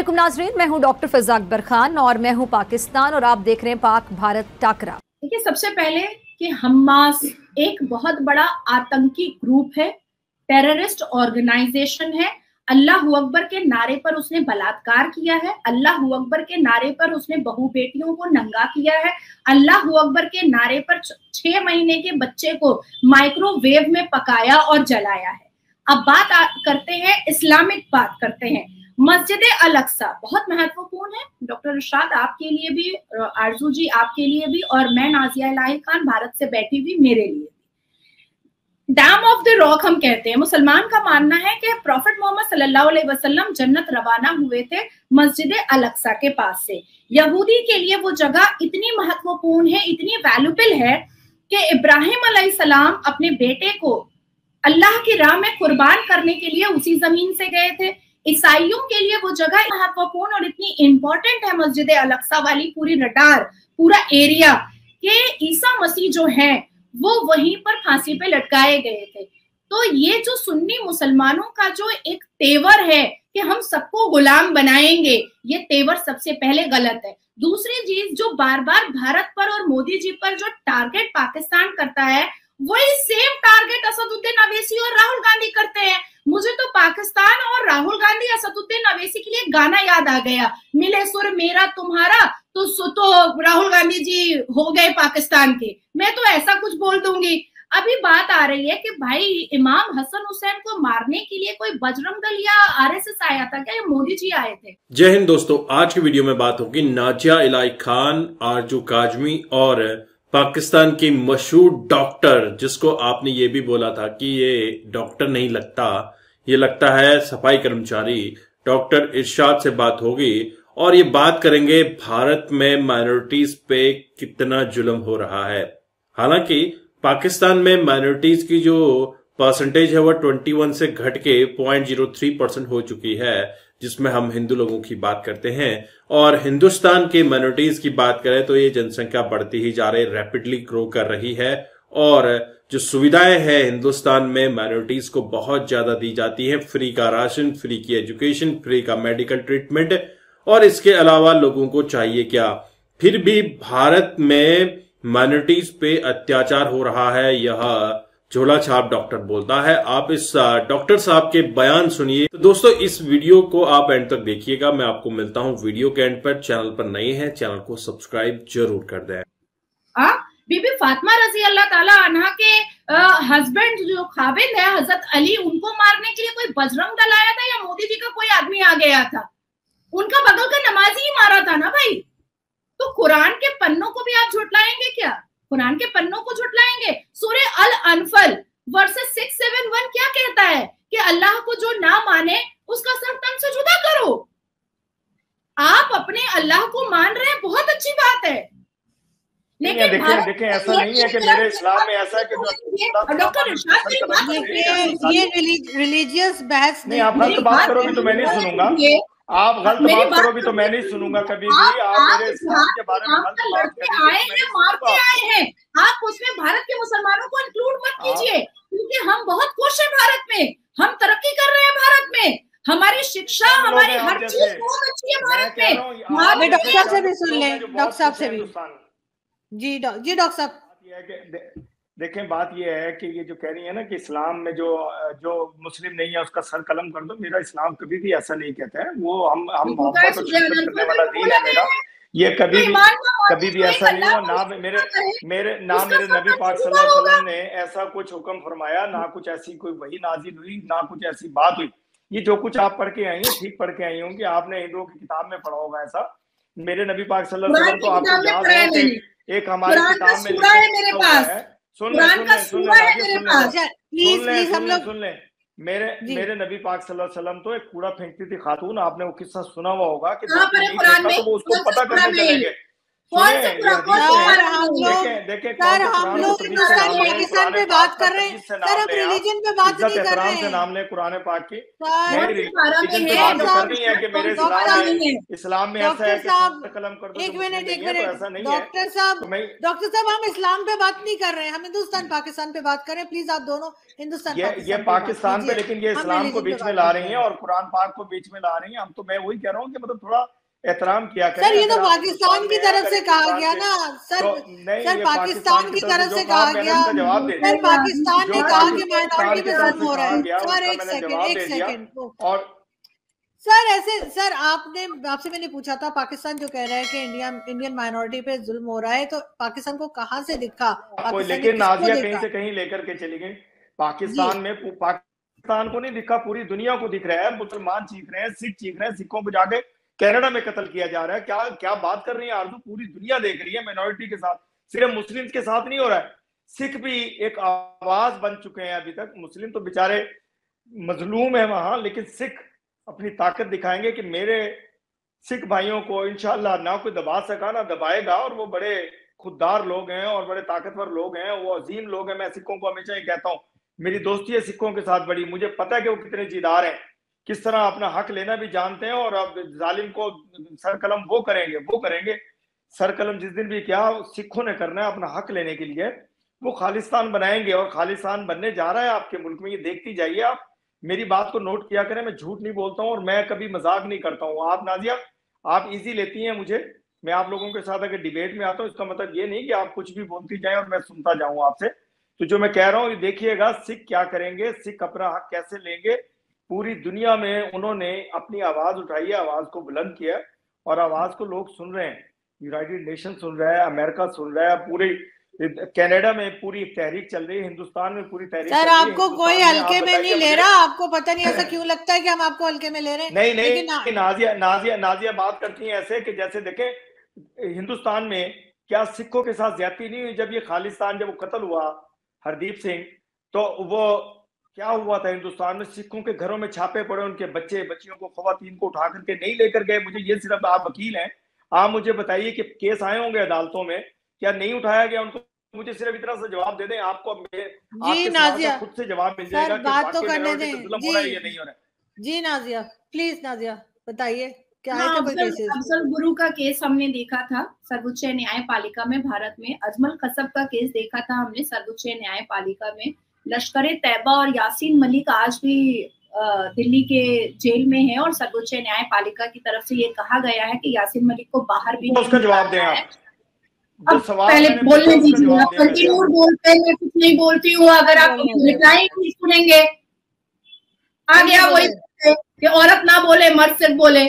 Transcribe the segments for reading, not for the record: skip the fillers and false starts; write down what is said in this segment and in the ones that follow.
अस्सलामुअलैकुम नाज़रीन, मैं हूं डॉक्टर फ़िज़ा अकबर खान और मैं हूं पाकिस्तान और आप देख रहे हैं पाक भारत टाकरा। देखिए, सबसे पहले कि हमास एक बहुत बड़ा आतंकी ग्रुप है, टेररिस्ट ऑर्गेनाइजेशन है। अल्लाहू अकबर के नारे पर उसने बलात्कार किया है, अल्लाहू अकबर के नारे पर उसने बहू बेटियों को नंगा किया है, अल्लाहू अकबर के नारे पर 6 महीने के बच्चे को माइक्रोवेव में पकाया और जलाया है। अब बात करते हैं, इस्लामिक बात करते हैं। मस्जिद अल अक्सा बहुत महत्वपूर्ण है, डॉक्टर इरशाद आपके लिए भी, आरजू जी आपके लिए भी, और मैं नाजिया इलाही खान भारत से बैठी हुई मेरे लिए भी। डैम ऑफ द रॉक हम कहते हैं। मुसलमान का मानना है कि प्रॉफिट मोहम्मद सल्लल्लाहु अलैहि वसल्लम जन्नत रवाना हुए थे मस्जिद अल अक्सा के पास से। यहूदी के लिए वो जगह इतनी महत्वपूर्ण है, इतनी वैल्यूबल है कि इब्राहिम अलैहिस्सलाम अपने बेटे को अल्लाह की राह में कुर्बान करने के लिए उसी जमीन से गए थे। ईसाइयों के लिए वो जगह महत्वपूर्ण और इतनी इंपॉर्टेंट है मस्जिद अल अक्सा वाली पूरी रडार, पूरा एरिया, कि ईसा मसीह जो है वो वहीं पर फांसी पे लटकाए गए थे। तो ये जो सुन्नी मुसलमानों का जो एक तेवर है कि हम सबको गुलाम बनाएंगे, ये तेवर सबसे पहले गलत है। दूसरी चीज, जो बार बार भारत पर और मोदी जी पर जो टारगेट पाकिस्तान करता है, वही सेम टारगेट असदुद्दीन अवैसी और राहुल गांधी करते हैं। मुझे तो पाकिस्तान और राहुल गांधी असदुद्दीन अवैसी के लिए गाना याद आ गया, मिले सुर मेरा तुम्हारा, तो राहुल गांधी जी हो गए पाकिस्तान के। मैं तो ऐसा कुछ बोल दूंगी। अभी बात आ रही है कि भाई इमाम हसन हुसैन को मारने के लिए कोई बजरंग दल या आरएसएस आया था क्या, या मोदी जी आए थे? जय हिंद दोस्तों, आज की वीडियो में बात होगी नाजिया इलाही खान, आरजू काजमी और पाकिस्तान की मशहूर डॉक्टर, जिसको आपने ये भी बोला था कि ये डॉक्टर नहीं लगता, ये लगता है सफाई कर्मचारी, डॉक्टर इरशाद से बात होगी। और ये बात करेंगे भारत में माइनॉरिटीज पे कितना जुल्म हो रहा है। हालांकि पाकिस्तान में माइनॉरिटीज की जो परसेंटेज है वो 21 से घट के 0.03% हो चुकी है, जिसमें हम हिंदू लोगों की बात करते हैं। और हिंदुस्तान के माइनॉरिटीज की बात करें तो ये जनसंख्या बढ़ती ही जा रही, रैपिडली ग्रो कर रही है। और जो सुविधाएं हैं हिंदुस्तान में माइनॉरिटीज को बहुत ज्यादा दी जाती है, फ्री का राशन, फ्री की एजुकेशन, फ्री का मेडिकल ट्रीटमेंट, और इसके अलावा लोगों को चाहिए क्या। फिर भी भारत में माइनॉरिटीज पे अत्याचार हो रहा है, यह झोला छाप डॉक्टर बोलता है। आप इस डॉक्टर साहब के बयान सुनिए। तो दोस्तों, इस वीडियो को आप एंड तक देखिएगा। मैं आपको मिलता हूं वीडियो के एंड पर। चैनल पर नए हैं, चैनल को सब्सक्राइब जरूर कर दें। बीबी फातिमा रजी अल्लाह ताला अन्हा के हस्बैंड जो खाविंद है हजरत अली, उनको मारने के लिए कोई बजरंग दल आया था या मोदी जी का कोई आदमी आ गया था? उनका बगल का नमाजी ही मारा था ना भाई। तो कुरान के पन्नों को भी आप झुटलाएंगे क्या? कुरान के पन्नों को झुटलाएंगे? सूरे अल अनफल वर्सेस 671 क्या कहता है कि अल्लाह को जो ना माने उसका सर तन से जुदा करो। आप अपने अल्लाह को मान रहे हैं, बहुत अच्छी बात है, लेकिन देखें ऐसा नहीं है कि मेरे इस्लाम में ऐसा है कि डॉक्टर इरशाद ये रिलीजियस बहस नहीं। आप गलत बात करोगे तो मैं नहीं सुनूंगा, आप गलत बात करोगे तो मैं नहीं सुनूंगा कभी भी। आप मेरे इस्लाम के बारे में गलत बात करेंगे, मारते आए हैं, आप उसमें भारत के मुसलमानों को इंक्लूड मत कीजिए, क्योंकि हम बहुत खुश हैं भारत में, हम तरक्की कर रहे हैं भारत में, हमारी शिक्षा, हमारी हर चीज बहुत अच्छी है भारत में। डॉक्टर साहब से भी सुन लें, डॉक्टर साहब से भी। जी डॉक्टर साहब, देखें बात ये है कि ये जो कह रही है ना कि इस्लाम में जो मुस्लिम नहीं है उसका सर कलम कर दो, मेरा इस्लाम कभी भी ऐसा नहीं कहता है। वो हम मोहब्बत और शिद्दत करने वाला दीन है मेरा। ये कभी भी ऐसा नहीं हुआ। ना मेरे नबी पाक सल्लल्लाहु अलैहि वसल्लम ने ऐसा कुछ हुक्म फरमाया, ना कुछ ऐसी कोई वही नाजिल हुई, ना कुछ ऐसी बात हुई। ये जो कुछ आप पढ़ के आई हैं, ठीक पढ़ के आई होंगी, आपने हिंदुओं की किताब में पढ़ा होगा ऐसा। मेरे नबी पाक सल्लल्लाहु अलैहि वसल्लम तो आपको याद है, एक हमारी किताब में लिखा है, मेरे पास सुन ले। मेरे नबी पाक सल्लल्लाहु अलैहि वसल्लम तो एक कूड़ा फेंकती थी खातून, आपने वो किस्सा सुना हुआ होगा कि तो वो उसको पता करने चले गए। सर हम लोग हिंदुस्तान पाकिस्तान पे बात कर रहे हैं सर, हम रिलीजन पे बात नहीं कर रहे हैं। नाम ले कुरान पाक की, इस्लाम में ऐसा है कि कलम कर दो। एक मिनट डॉक्टर साहब हम इस्लाम पे बात नहीं कर रहे हैं, हम हिंदुस्तान पाकिस्तान पे बात कर रहे हैं। प्लीज आप दोनों हिंदुस्तान ये पाकिस्तान पे, लेकिन ये इस्लाम को बीच में ला रही है और कुरान पाक को बीच में ला रही है। हम तो मैं वही कह रहा हूँ कि मतलब थोड़ा एहतराम किया करें। सर ये तो पाकिस्तान की तरफ से कहा गया ना सर, सर पाकिस्तान की तरफ से कहा गया, सर पाकिस्तान ने कहा कि माइनॉरिटी पे जुल्म हो रहा है। सर एक सेकंड और सर ऐसे सर आपसे मैंने पूछा था, पाकिस्तान जो कह रहा है कि इंडियन माइनॉरिटी पे जुल्म हो रहा है, तो पाकिस्तान को कहाँ से दिखा? लेकिन नाजिया कहीं से कहीं लेकर के चली गई। पाकिस्तान में पाकिस्तान को नहीं दिखा, पूरी दुनिया को दिख रहा है। मुसलमान चीख रहे हैं, सिख चीख रहे हैं, सिखों को जाके कनाडा में कत्ल किया जा रहा है। क्या क्या बात कर रही है आरजू? पूरी दुनिया देख रही है माइनॉरिटी के साथ, सिर्फ मुस्लिम के साथ नहीं हो रहा है। सिख भी एक आवाज बन चुके हैं अभी तक। मुस्लिम तो बेचारे मजलूम है वहां, लेकिन सिख अपनी ताकत दिखाएंगे कि मेरे सिख भाइयों को इंशाल्लाह ना कोई दबा सका ना दबाएगा। और वो बड़े खुददार लोग हैं और बड़े ताकतवर लोग हैं, वो अजीम लोग हैं। मैं सिखों को हमेशा ये कहता हूँ, मेरी दोस्ती है सिखों के साथ बड़ी। मुझे पता है कि वो कितने जिदार हैं, किस तरह अपना हक लेना भी जानते हैं। और अब जालिम को सरकलम वो करेंगे। सरकलम जिस दिन भी क्या सिखों ने करना है अपना हक लेने के लिए, वो खालिस्तान बनाएंगे। और खालिस्तान बनने जा रहा है आपके मुल्क में, ये देखती जाइए आप। मेरी बात को नोट किया करें, मैं झूठ नहीं बोलता हूँ और मैं कभी मजाक नहीं करता हूँ। आप नाजिया आप इजी लेती हैं मुझे, मैं आप लोगों के साथ अगर डिबेट में आता हूँ, इसका मतलब ये नहीं कि आप कुछ भी बोलती जाए और मैं सुनता जाऊँ आपसे। तो जो मैं कह रहा हूँ देखिएगा, सिख क्या करेंगे, सिख अपना हक कैसे लेंगे। पूरी दुनिया में उन्होंने अपनी आवाज उठाई है, आवाज को बुलंद किया और आवाज को लोग सुन रहे हैं। यूनाइटेड नेशन सुन रहा है, अमेरिका सुन रहा है, पूरे कनाडा में पूरी तहरीक चल रही है, हिंदुस्तान में पूरी तहरीक। सर आपको कोई हल्के में नहीं ले रहा, आपको पता नहीं ऐसा क्यों लगता है कि हम आपको हल्के में ले रहे हैं? नहीं नाजिया बात करती हैं ऐसे कि जैसे देखें हिंदुस्तान में क्या सिखों के साथ ज्यादती नहीं हुई? जब ये खालिस्तान जब वो कत्ल हुआ हरदीप सिंह, तो वो क्या हुआ था हिंदुस्तान में? सिखों के घरों में छापे पड़े, उनके बच्चियों को, खवातीन को उठा करके नहीं लेकर गए। मुझे ये सिर्फ, आप वकील हैं, आप मुझे बताइए कि केस आए होंगे अदालतों में, क्या नहीं उठाया गया उनको? मुझे सिर्फ इतना सा जवाब दे दें, आपको जी नाजिया खुद से जवाब मिल जाएगा कि बात तो करने दें। जुल्म हो रहा है या नहीं हो रहा है। जी नाजिया प्लीज, नाजिया बताइए क्या है? अफजल गुरु का केस हमने देखा था सर्वोच्च न्यायपालिका में भारत में। अजमल कसब का केस देखा था हमने सर्वोच्च न्यायपालिका में। लश्कर तैयबा और यासीन मलिक आज भी दिल्ली के जेल में है और सर्वोच्च न्यायपालिका की तरफ से ये कहा गया है कि यासीन मलिक को बाहर भी उसका जवाब दें आप। पहले बोलने दीजिए, आप कंटिन्यू बोलते हैं, मैं कुछ नहीं बोलती हूँ। अगर आप रिप्लाई नहीं सुनेंगे, आ गया वही कि औरत ना बोले मर्द सिर्फ बोले।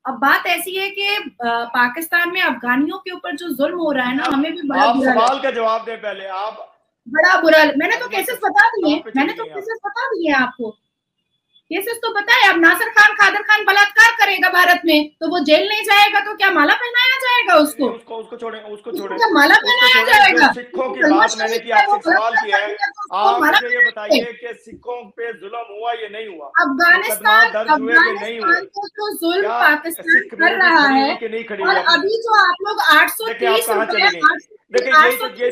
अब बात ऐसी है कि पाकिस्तान में अफगानियों के ऊपर जो जुल्म हो रहा है ना, हमें भी बड़ा बुरा सवाल का जवाब दे पहले आप। बड़ा बुरा, मैंने तो केसेस बता दिए, आपको केसेस तो बताए। अब नासिर खान कादर खान बलात्कार करेगा भारत में, तो वो जेल नहीं जाएगा तो क्या माला पहनाया जाएगा उसको? उसको छोड़ें, माला पहनाया जाएगा। सिखों की बात मैंने की, आपसे सवाल किया है, आप मुझे ये बताइए कि सिखों पे जुल्म हुआ या नहीं हुआ? अफगानिस्तान को तो जुल्म पाकिस्तान कर रहा है। और अभी जो आप लोग 830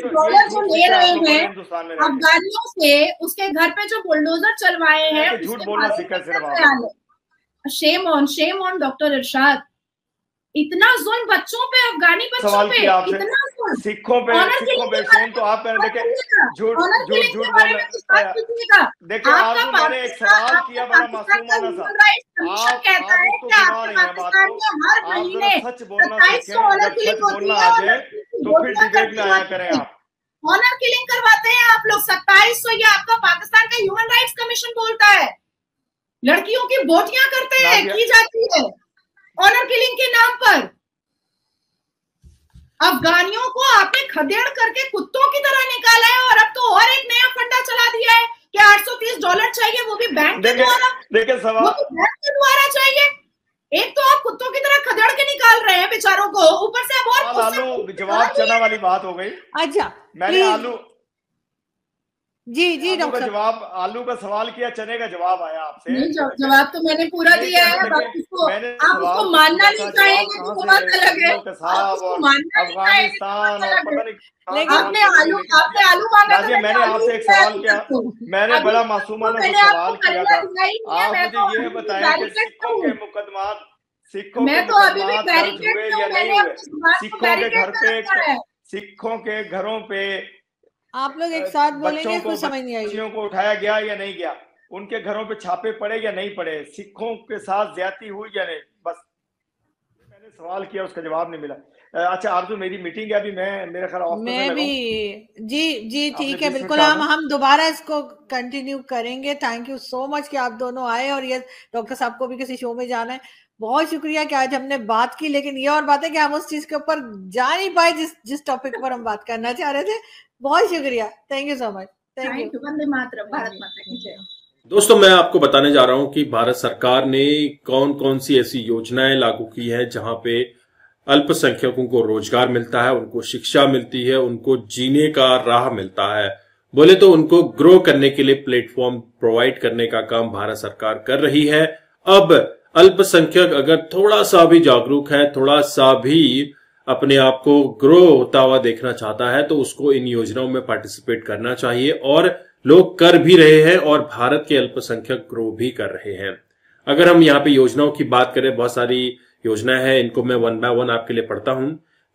डॉलर जो ले रहे हैं अफगानियों से, उसके घर पे जो बुलडोजर चलवाए हैं, झूठ बोलना सीखा सिर्फ। शेम ऑन डॉक्टर इरशाद। इतना जुल्म बच्चों पे, अफगानी बच्चों पे, इतना सिखों पे शेम तो आप देखें, झूठ बोलना। देखिए आप मैंने एक सवाल किया बड़ा मासूमाना सा, आप पाकिस्तान में हर महीने सच बोलना आ जाए तो फिर डिबेट में आया करें आप। ऑनर किलिंग करवाते हैं आप लोग 2700, ये आपका पाकिस्तान का ह्यूमन राइट्स कमीशन बोलता है। लड़कियों की बोटियां करते हैं, की जाती है ऑनर किलिंग के नाम पर। अफगानियों को आपने खदेड़ करके कुत्तों की तरह निकाला है और अब तो और एक नया फंडा चला दिया है कि 830 डॉलर चाहिए, वो भी बैंक के द्वारा। देखिए सवाल, वो भी बैंक के द्वारा चाहिए। एक तो आप कुत्तों की तरह खदेड़ के निकाल रहे हैं बेचारों को, ऊपर से अब और आलू जवाब चना वाली बात हो गई। अच्छा मैंने आलू जी डॉक्टर जवाब, आलू का सवाल किया, चने का जवाब आया आपसे। नहीं, जवाब तो मैंने पूरा दिया है। आप उसको मानना नहीं चाहेंगे तो बात अलग है। अफगानिस्तान और पता नहीं, आपने आलू मांगा था, मैंने आपसे एक सवाल किया, मैंने बड़ा मासूमाना सवाल किया था। आप मुझे ये बताएं कि सिखों के मुकदमात, मैं तो अभी भी बैरिकेड में हूं, मैंने सिखों के घर पे, सिखों के घरों पे आप लोग एक साथ बोलेंगे, कुछ समझ नहीं आई। बच्चियों को उठाया गया या नहीं गया, उनके घरों पे छापे पड़े या नहीं पड़े, सिखों के साथ ज्यादती हुई या नहीं, बस मैंने सवाल किया, उसका जवाब नहीं मिला। अच्छा आरज़ू, मेरी मीटिंग है अभी, मेरा ख्याल ऑफ मैं भी जी ठीक है, बिल्कुल हम दोबारा इसको कंटिन्यू करेंगे। थैंक यू सो मच कि आप दोनों आए, और ये डॉक्टर साहब को भी किसी शो में जाना है, बहुत शुक्रिया कि आज हमने बात की। लेकिन ये और बात है कि हम उस चीज के ऊपर जा नहीं पाए जिस टॉपिक पर हम बात करना चाह रहे थे। बहुत शुक्रिया, thank you so much, thank you. वंदे मातरम, भारत माता की जय। दोस्तों, मैं आपको बताने जा रहा हूं कि भारत सरकार ने कौन कौन सी ऐसी योजनाएं लागू की है जहां पे अल्पसंख्यकों को रोजगार मिलता है, उनको शिक्षा मिलती है, उनको जीने का राह मिलता है, बोले तो उनको ग्रो करने के लिए प्लेटफॉर्म प्रोवाइड करने का काम भारत सरकार कर रही है। अब अल्पसंख्यक अगर थोड़ा सा भी जागरूक है, थोड़ा सा भी अपने आप को ग्रो होता हुआ देखना चाहता है, तो उसको इन योजनाओं में पार्टिसिपेट करना चाहिए, और लोग कर भी रहे हैं, और भारत के अल्पसंख्यक ग्रो भी कर रहे हैं। अगर हम यहाँ पे योजनाओं की बात करें, बहुत सारी योजनाएं हैं, इनको मैं वन बाय वन आपके लिए पढ़ता हूं।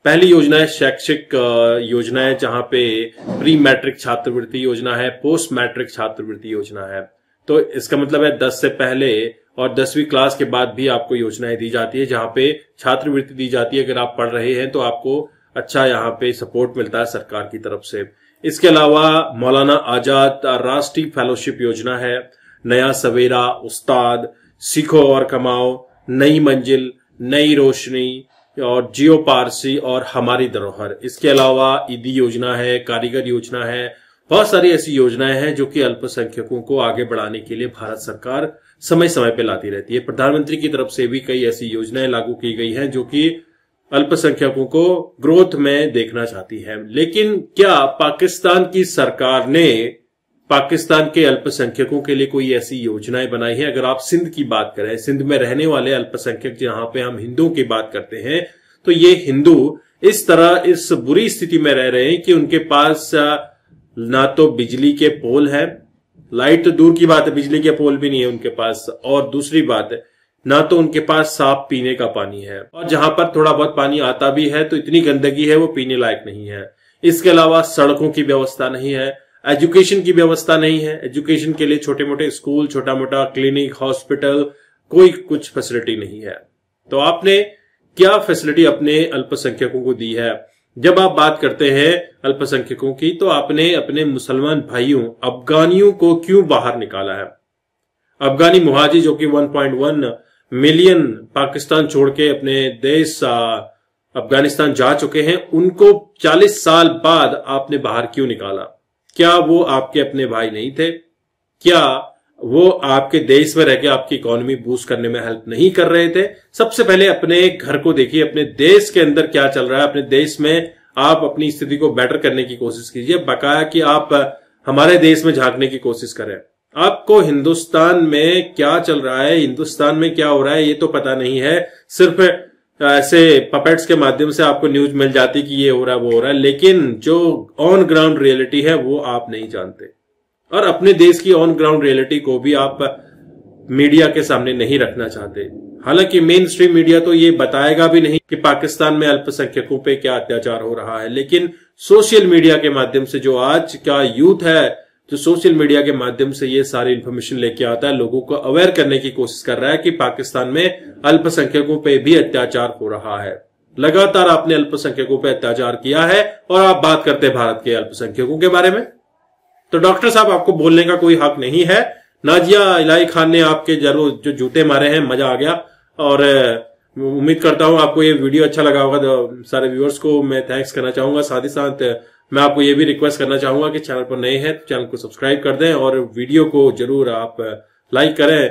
पहली योजना है शैक्षिक योजना है, जहां पे प्री मैट्रिक छात्रवृत्ति योजना है, पोस्ट मैट्रिक छात्रवृत्ति योजना है। तो इसका मतलब है 10 से पहले और 10वीं क्लास के बाद भी आपको योजनाएं दी जाती है, जहां पे छात्रवृत्ति दी जाती है। अगर आप पढ़ रहे हैं तो आपको अच्छा यहाँ पे सपोर्ट मिलता है सरकार की तरफ से। इसके अलावा मौलाना आजाद राष्ट्रीय फेलोशिप योजना है, नया सवेरा, उस्ताद, सीखो और कमाओ, नई मंजिल, नई रोशनी, और जियो पारसी और हमारी धरोहर। इसके अलावा ईदी योजना है, कारीगर योजना है, बहुत सारी ऐसी योजनाएं हैं जो कि अल्पसंख्यकों को आगे बढ़ाने के लिए भारत सरकार समय समय पे लाती रहती है। प्रधानमंत्री की तरफ से भी कई ऐसी योजनाएं लागू की गई हैं जो कि अल्पसंख्यकों को ग्रोथ में देखना चाहती है। लेकिन क्या पाकिस्तान की सरकार ने पाकिस्तान के अल्पसंख्यकों के लिए कोई ऐसी योजनाएं बनाई है? अगर आप सिंध की बात करें, सिंध में रहने वाले अल्पसंख्यक, जहां पे हम हिंदुओं की बात करते हैं, तो ये हिंदू इस तरह इस बुरी स्थिति में रह रहे हैं कि उनके पास ना तो बिजली के पोल है, लाइट तो दूर की बात है, बिजली के पोल भी नहीं है उनके पास, और दूसरी बात है ना तो उनके पास साफ पीने का पानी है, और जहां पर थोड़ा बहुत पानी आता भी है तो इतनी गंदगी है वो पीने लायक नहीं है। इसके अलावा सड़कों की व्यवस्था नहीं है, एजुकेशन की व्यवस्था नहीं है। एजुकेशन के लिए छोटे मोटे स्कूल, छोटा मोटा क्लिनिक, हॉस्पिटल, कोई कुछ फैसिलिटी नहीं है। तो आपने क्या फैसिलिटी अपने अल्पसंख्यकों को दी है? जब आप बात करते हैं अल्पसंख्यकों की, तो आपने अपने मुसलमान भाइयों अफगानियों को क्यों बाहर निकाला है? अफगानी मुहाजिर जो कि 1.1 मिलियन पाकिस्तान छोड़ के अपने देश अफगानिस्तान जा चुके हैं, उनको 40 साल बाद आपने बाहर क्यों निकाला? क्या वो आपके अपने भाई नहीं थे? क्या वो आपके देश में रह के आपकी इकोनॉमी बूस्ट करने में हेल्प नहीं कर रहे थे? सबसे पहले अपने घर को देखिए, अपने देश के अंदर क्या चल रहा है, अपने देश में आप अपनी स्थिति को बेटर करने की कोशिश कीजिए, बकाया कि आप हमारे देश में झांकने की कोशिश करें। आपको हिंदुस्तान में क्या चल रहा है, हिंदुस्तान में क्या हो रहा है, ये तो पता नहीं है। सिर्फ ऐसे पपेट्स के माध्यम से आपको न्यूज मिल जाती कि ये हो रहा है, वो हो रहा है, लेकिन जो ऑन ग्राउंड रियलिटी है वो आप नहीं जानते, और अपने देश की ऑन ग्राउंड रियलिटी को भी आप मीडिया के सामने नहीं रखना चाहते। हालांकि मेन स्ट्रीम मीडिया तो ये बताएगा भी नहीं कि पाकिस्तान में अल्पसंख्यकों पे क्या अत्याचार हो रहा है, लेकिन सोशल मीडिया के माध्यम से जो आज का यूथ है, जो सोशल मीडिया के माध्यम से ये सारी इंफॉर्मेशन लेके आता है, लोगों को अवेयर करने की कोशिश कर रहा है कि पाकिस्तान में अल्पसंख्यकों पे भी अत्याचार हो रहा है। लगातार आपने अल्पसंख्यकों पे अत्याचार किया है, और आप बात करते हैं भारत के अल्पसंख्यकों के बारे में। तो डॉक्टर साहब, आपको बोलने का कोई हक नहीं है। नाजिया इलाही खान ने आपके जरूर जो जूते मारे हैं, मजा आ गया, और उम्मीद करता हूं आपको ये वीडियो अच्छा लगा होगा। तो सारे व्यूअर्स को मैं थैंक्स करना चाहूंगा। साथ ही साथ मैं आपको ये भी रिक्वेस्ट करना चाहूंगा कि चैनल पर नए हैं तो चैनल को सब्सक्राइब कर दें, और वीडियो को जरूर आप लाइक करें।